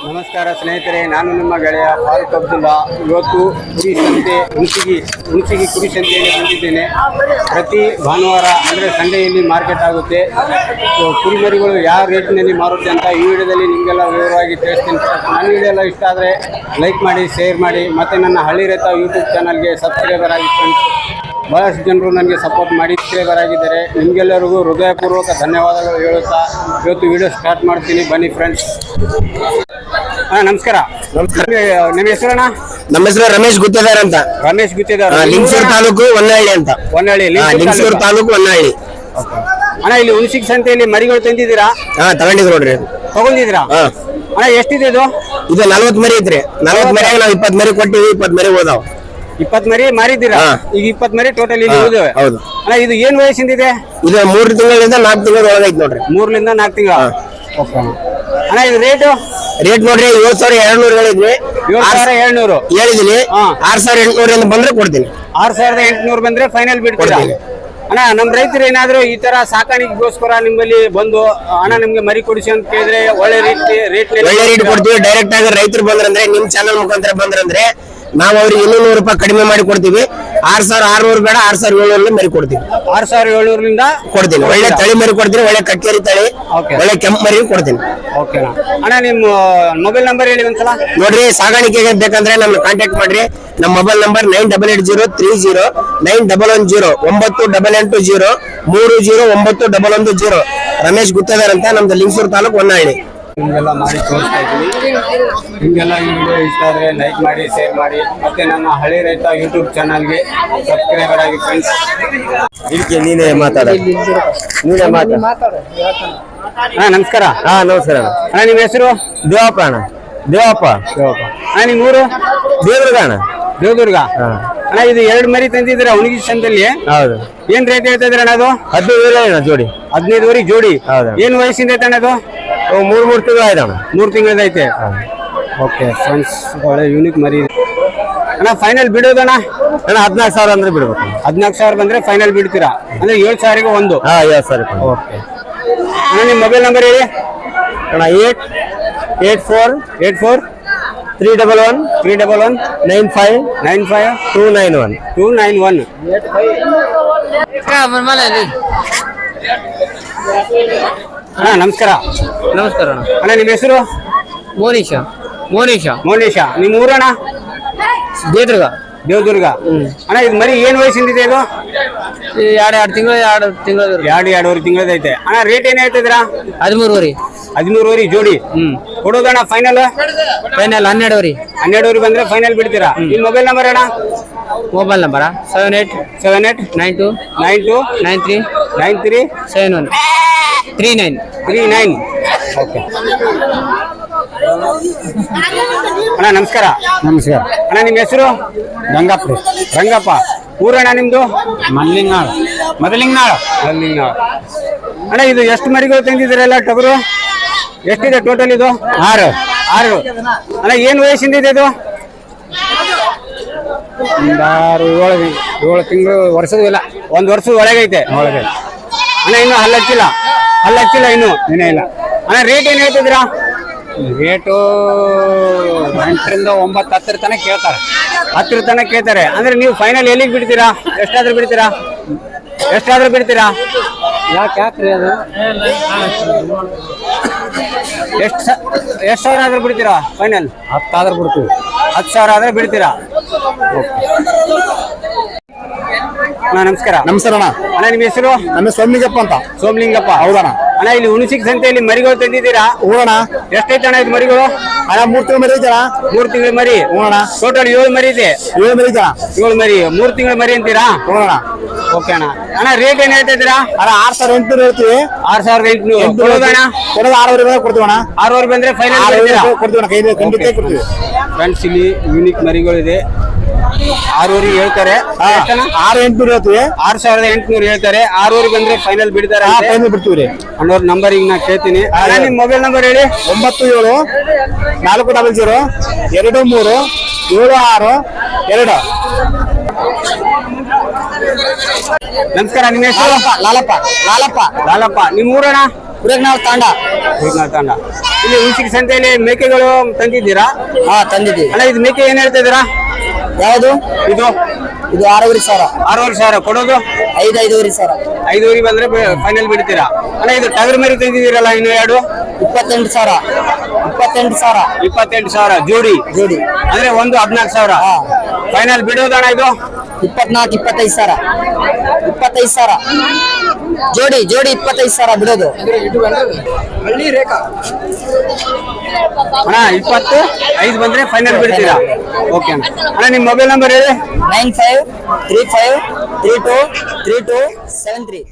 ನಮಸ್ಕಾರ ಸ್ನೇಹಿತರೆ, ನಾನು ನಿಮ್ಮ ಗೆಳೆಯ ಫಾರೂಕ್ ಅಬ್ದುಲ್ಲಾ. ಇವತ್ತು ಕುರಿ ಸಂತೆ ಹುಣಸಿಗಿ ಕುರಿ ಸಂತೆಯಲ್ಲಿ ಬಂದಿದ್ದೇನೆ. ಪ್ರತಿ ಭಾನುವಾರ ಅಂದರೆ ಸಂಡೆಯಲ್ಲಿ ಮಾರ್ಕೆಟ್ ಆಗುತ್ತೆ. ಕುರಿಮರಿಗಳು ಯಾವ ರೇಟಿನಲ್ಲಿ ಮಾರುತ್ತೆ ಅಂತ ಈ ವಿಡಿಯೋದಲ್ಲಿ ನಿಮಗೆಲ್ಲ ವಿವರವಾಗಿ ತಿಳಿಸ್ತೀನಿ. ನನ್ನ ವಿಡಿಯೋ ಎಲ್ಲ ಇಷ್ಟ ಆದರೆ ಲೈಕ್ ಮಾಡಿ, ಶೇರ್ ಮಾಡಿ, ಮತ್ತು ನನ್ನ ಹಳ್ಳಿ ರೈತ ಯೂಟ್ಯೂಬ್ ಚಾನಲ್ಗೆ ಸಬ್ಸ್ಕ್ರೈಬರ್ ಆಗಿ ಫ್ರೆಂಡ್ಸ್. ಭಾಳಷ್ಟು ಜನರು ನನಗೆ ಸಪೋರ್ಟ್ ಮಾಡಿ ಸಬ್ಸ್ಕ್ರೈಬರ್ ಆಗಿದ್ದಾರೆ. ನಿಮಗೆಲ್ಲರಿಗೂ ಹೃದಯಪೂರ್ವಕ ಧನ್ಯವಾದಗಳು ಹೇಳುತ್ತಾ ಇವತ್ತು ವಿಡಿಯೋ ಸ್ಟಾರ್ಟ್ ಮಾಡ್ತೀನಿ. ಬನ್ನಿ ಫ್ರೆಂಡ್ಸ್. ನಮಸ್ಕಾರ. ನಮಸ್ಕಾರ. ನಿಮ್ಮ ಹೆಸರಣ್ಣ? ನಮ್ಮ ಹೆಸರು ರಮೇಶ್ ಗುತ್ತೇದಾರ್ ಅಂತ. ರಮೇಶ್ ಗುತ್ತೇದಾರ್, ಲಿಂಗಸೂರು ತಾಲೂಕು ಹೊನ್ನಹಳ್ಳಿ ಅಂತ. ಹೊನ್ನಹಳ್ಳಿ, ಲಿಂಗಸೂರು ತಾಲೂಕು ಹೊನ್ನಹಳ್ಳಿ. ಅಣ್ಣ, ಇಲ್ಲಿ ಹುಣಸಿಗಿ ಸಂತೆಯಲ್ಲಿ ಮರಿಗಳು ತಂದಿದ್ದೀರಾ? ತಗೊಂಡಿದ್ರು ನೋಡ್ರಿ. ತಗೊಂಡಿದ್ದೀರಾ? ಅಣ್ಣ, ಎಷ್ಟಿದೆ ಇದು? 40 ಮರಿ ಐತ್ರಿ. 40 ಮರಿಯಾಗ ನಾವು 20 ಮರಿ ಕೊಟ್ಟಿವಿ. 20 ಮರಿ ಹೋದಾವ. 20 ಮರಿ ಮಾರಿದ್ದೀರಾ? ಈಗ 20 ಮರಿ ಟೋಟಲ್ ಇಲ್ಲಿ ಉಳಿದಿವೆ. ಹೌದು. ಅಣ್ಣ, ಇದು ಏನ್ ವಯಸ್ಸಿಂದಿದೆ? ಇದು 3 ತಿಂಗಳಿಂದ 4 ತಿಂಗಳ ಒಳಗೈತಿ ನೋಡ್ರಿ. 3 ರಿಂದ 4 ತಿಂಗಳ. ಅಣ್ಣ, ಇದು ರೇಟು ನೋಡ್ರಿ 7,200 ಹೇಳಿದ್ವಿ. 7,700 ಹೇಳಿದೀನಿ. 6,800 ಬಂದ್ರೆ ಕೊಡ್ತೀನಿ. 6,800 ಬಂದ್ರೆ ಫೈನಲ್ ಬಿಡ್ತೀರಾ? ಅಣ್ಣ, ನಮ್ ರೈತರು ಏನಾದ್ರು ಈ ತರ ಸಾಕಾಣಿಕೆಗೋಸ್ಕರ ನಿಮ್ಮಲ್ಲಿ ಬಂದು ಅಣ್ಣ ನಿಮ್ಗೆ ಮರಿ ಕೊಡಿಸಿ ಅಂತ ಕೇಳಿದ್ರೆ ಒಳ್ಳೆ ರೇಟ್ ಕೊಡ್ತೀವಿ. ಡೈರೆಕ್ಟ್ ಆಗಿ ರೈತರು ಬಂದ್ರಂದ್ರೆ ನಿಮ್ ಚಾನಲ್ ಮುಖಾಂತರ ಬಂದ್ರಂದ್ರೆ ನಾವು ಅವ್ರಿಗೆ 200 ರೂಪಾಯಿ ಕಡಿಮೆ ಮಾಡಿ ಕೊಡ್ತೀವಿ. 6,600 ಬೇಡ, 6,700 ಮರಿ ಕೊಡ್ತೀವಿ. 6,700 ಕೊಡ್ತೀನಿ. ಒಳ್ಳೆ ತಳಿ ಮರಿ ಕೊಡ್ತೀನಿ. ಒಳ್ಳೆ ಕಕ್ಕೇರಿ ತಳಿ, ಒಳ್ಳೆ ಕೆಂಪು ಮರಿ ಕೊಡ್ತೀನಿ. ಓಕೆ ಅಣ್ಣ, ನಿಮ್ಮ ಮೊಬೈಲ್ ನಂಬರ್ ಹೇಳಿ ಒಂದ್ಸಲ. ನೋಡ್ರಿ, ಸಾಗಾಣಿಕೆಗೆ ಬೇಕಂದ್ರೆ ನಮ್ಗೆ ಕಾಂಟ್ಯಾಕ್ಟ್ ಮಾಡ್ರಿ. ನಮ್ಮ ಮೊಬೈಲ್ ನಂಬರ್ 9880309110 988030091110. ರಮೇಶ್ ಗುತ್ತೇದಾರ್ ಅಂತ, ನಮ್ದು ಲಿಂಗಸೂರು ತಾಲೂಕು ಹೊನ್ನಹಳ್ಳಿ. ನಿಮಗೆಲ್ಲ ಮಾಡಿ ತೋರಿಸ್ತಾ ಇದ್ದೀನಿ. ನಿಮಗೆಲ್ಲ ಈ ವಿಡಿಯೋ ಇಷ್ಟ ಆದರೆ ಲೈಕ್ ಮಾಡಿ, ಶೇರ್ ಮಾಡಿ, ಮತ್ತೆ ನನ್ನ ಹಳ್ಳಿ ರೈತ ಯೂಟ್ಯೂಬ್ ಚಾನಲ್ಗೆ ಸಬ್ಸ್ಕ್ರೈಬರ್ ಆಗಿ ಫ್ರೆಂಡ್ಸ್. ಇದಕ್ಕೆ ನೀನೇ ಮಾತಾಡ. ಅಣ್ಣ, ನಮಸ್ಕಾರ. ನಮಸ್ಕಾರ ಅಣ್ಣ, ನಿಮ್ಮ ಹೆಸರು? ದೇವಪ್ಪ ಅಣ್ಣ. ದೇವಪ್ಪ. ಅಣ್ಣ, ನಿಮ್ಮ ಊರು? ದೇವದುರ್ಗ ಅಣ್ಣ. ದೇವದುರ್ಗ. ಅಣ್ಣ, ಇದು 2 ಮರಿ ತಂದಿದ್ದೀರಾ ಹುಣಗಿ ಸಂತೆಯಲ್ಲಿ? ಹೌದು. ಏನ್ ರೇಟ್ ಹೇಳ್ತಾ ಇದ್ದೀರ ಅಣ್ಣ? ಅದು 15,000 ಜೋಡಿ. 15,000 ಜೋಡಿ. ಏನ್ ವಯಸ್ಸಿಂದ ಐತೆ ಅಣ್ಣ ಅದು? 3 ತಿಂಗಳು ಆಯ್ತಣ್ಣ. 3 ತಿಂಗಳದೈತೆ. ಓಕೆ ಫ್ರೆಂಡ್ಸ್, ಒಳ್ಳೆ ಯೂನಿಕ್ ಮರಿ. ಅಣ್ಣ, ಫೈನಲ್ ಬಿಡೋದಣ್ಣ? ಅಣ್ಣ 14,000 ಅಂದ್ರೆ ಬಿಡ್ಬೇಕು. 14,000 ಬಂದ್ರೆ ಫೈನಲ್ ಬಿಡ್ತೀರಾ? ಅಂದ್ರೆ 7,000ಗೆ ಒಂದು. 7,000. ಓಕೆ ಅಣ್ಣ, ನಿಮ್ಮ ಮೊಬೈಲ್ ನಂಬರ್ ಹೇಳಿ ಅಣ್ಣ. 884-311-95-291. ಅಣ್ಣ, ನಮಸ್ಕಾರ. ನಮಸ್ಕಾರ ಅಣ್ಣ, ನಿಮ್ಮ ಹೆಸರು? ಮೋನಿಶಾ. ನಿಮ್ಮ ಊರಣ್ಣ? ದೇವದುರ್ಗ. ಅಣ್ಣ, ಇದು ಮರಿ ಏನ್ ವಯಸ್ಸಿಂದಿದೆ ಇದು? 2 ತಿಂಗಳು. 2.5 ತಿಂಗಳದೈತೆ. ಅಣ್ಣ, ರೇಟ್ ಏನ್ ಹೇಳ್ತಿದ್ದೀರಾ? 13,000 ಜೋಡಿ. ಕೊಡೋದಣ್ಣ ಫೈನಲ್? 12,000 ಬಂದ್ರೆ ಫೈನಲ್ ಬಿಡ್ತೀರಾ? ನಿಮ್ಮ ಮೊಬೈಲ್ ನಂಬರ್ ಅಣ್ಣ? Mobile number 7892937139. ಓಕೆ ಅಣ್ಣ, ನಮಸ್ಕಾರ. ಅಣ್ಣ, ನಿಮ್ಮ ಹೆಸರು? ರಂಗಪ್ಪ. ಊರಣ್ಣ ನಿಮ್ದು? ಮೊದಲಿಂಗನಾಳ್. ಅಣ್ಣ, ಇದು ಎಷ್ಟು ಮರಿಗಳು ತಂದಿದ್ದೀರಲ್ಲ ಟಗರು? ಎಷ್ಟಿದೆ ಟೋಟಲ್ ಇದು? 6. ಅಣ್ಣ, ಏನು ವಯಸ್ಸಿಂದಿದೆ ಇದು? 7 ತಿಂಗಳು ವರ್ಷದಿಲ್ಲ, 1 ವರ್ಷದ ಒಳಗೈತೆ. ಅಣ್ಣ, ಇನ್ನು ಹಲ್ಲಚ್ಚಿಲ್ಲ ಇನ್ನು ಇಲ್ಲ. ಅಣ್ಣ, ರೇಟ್ ಏನ್ ಹೇಳ್ತಿದ್ದೀರಾ? ರೇಟು 8 ರಿಂದ 9, 10 ತನಕ ಕೇಳ್ತಾರೆ. 10 ತನಕ ಕೇಳ್ತಾರೆ. ಅಂದ್ರೆ ನೀವು ಫೈನಲ್ ಎಲ್ಲಿಗೆ ಬಿಡ್ತೀರಾ? ಎಷ್ಟಾದ್ರೂ ಬಿಡ್ತೀರಾ? ಯಾಕ್ರಿ ಅದು? ಎಷ್ಟು ಸಾವಿರ ಆದ್ರೂ ಬಿಡ್ತೀರಾ ಫೈನಲ್? 10 ಆದ್ರೂ ಬಿಡ್ತೀವಿ. 10,000 ಆದ್ರೆ ಬಿಡ್ತೀರಾ? ನಮಸ್ಕಾರ. ಅಣ್ಣ, ನಿಮ್ಮ ಹೆಸರು? ನಮ್ಮ ಸೋಮಲಿಂಗಪ್ಪ ಅಂತ. ಹೌದಣ್ಣ. ಅಣ್ಣ, ಇಲ್ಲಿ ಹುಣಸಿಗಿ ಸಂತೆಯಲ್ಲಿ ಮರಿಗಳು ತಂದಿದ್ದೀರಾ? ಹೂಣ. ಎಷ್ಟೈತೆ ಅಣ್ಣ ಇದು ಮರಿಗಳು? ಅಣ್ಣ 3 ತಿಂಗಳು ಮರಿ ಐತಣ್ಣ. 3 ತಿಂಗಳ ಮರಿ. ಟೋಟಲ್ 7 ಮರಿ ಇದೆ. 7 ಮರಿ ಐತಣ್ಣ. 7 ಮರಿ 3 ತಿಂಗಳ ಮರಿ ಅಂತೀರಾ? ಓಕೆ ಅಣ್ಣ. ರೇಟ್ ಏನ್ ಹೇಳ್ತಾ ಇದ್ದೀರಾ? ಅಣ್ಣ 6,800 ಹೇಳ್ತೀವಿ. 6,800 ಕೊಡೋದಣ್ಣ? ಕೊಡೋದು 6,000 ಕೊಡ್ತೀವಣ್ಣ. 6,000 ಬಂದ್ರೆ ಫೈನಲ್ ಕೊಡ್ತೀವಣ್ಣ. ಖಂಡಿತ ಕೊಡ್ತೀವಿ. ಫ್ರೆಂಡ್ಸ್, ಇಲ್ಲಿ ಯೂನಿಕ್ ಮರಿಗಳಿದೆ. 6,000 ಹೇಳ್ತಾರೆ. 6,800 ಹೇಳ್ತೀವಿ. 6,800 ಹೇಳ್ತಾರೆ. 6,000 ಬಂದ್ರೆ ಫೈನಲ್ ಬಿಡ್ತಾರೆ. ಫೈನಲ್ ಬಿಡ್ತೀವಿ. ಅನ್ನೋರ್ ನಂಬರ್ ಈಗ ನಾ ಕೇಳ್ತೀನಿ. ನಿಮ್ ಮೊಬೈಲ್ ನಂಬರ್ ಹೇಳಿ. 97-400-23-76-2. ನಮಸ್ಕಾರ. ನಿಮ್ಮ ಹೆಸರು? ಲಾಲಪ್ಪ. ನಿಮ್ಮ ಊರಣ್ಣ? ಕುರೆಗ್ನಾಳ್ ತಾಂಡ. ತಾಂಡ. ಇಲ್ಲಿ ಹುಣಸಿಗೆ ಸಂತೆಯಲ್ಲಿ ಮೇಕೆಗಳು ತಂದಿದ್ದೀರಾ? ಹಾ ತಂದಿದ್ದೀವಿ. ಅಣ್ಣ ಇದು ಮೇಕೆ ಏನ್ ಹೇಳ್ತಾ ಇದ್ದೀರಾ? ಯಾವುದು ಇದು? ಇದು 6,500. 6,500 ಕೊಡೋದು? 5,500. 5,500 ಬಂದ್ರೆ ಫೈನಲ್ ಬಿಡ್ತೀರಾ? ಅಣ್ಣ ಇದು ಟಗರ್ ಮರಿ ತಂದಿದ್ದೀರಲ್ಲ ಇನ್ನು ಎರಡು? 28,000. 28,000. 28,000 ಜೋಡಿ ಜೋಡಿ ಅಂದ್ರೆ ಒಂದು 14,000. ಫೈನಲ್ ಬಿಡೋದಣ್ಣ ಇದು? 24, 25,000. 25,000 ಜೋಡಿ 25,000 ಬಿಡೋದು. ಅಣ್ಣ 25 ಬಂದ್ರೆ ಫೈನಲ್ ಬಿಡ್ತೀರಾ? ಓಕೆ ಅಣ್ಣ ನಿಮ್ಮ ಮೊಬೈಲ್ ನಂಬರ್ ಹೇಳಿ. 9535323273.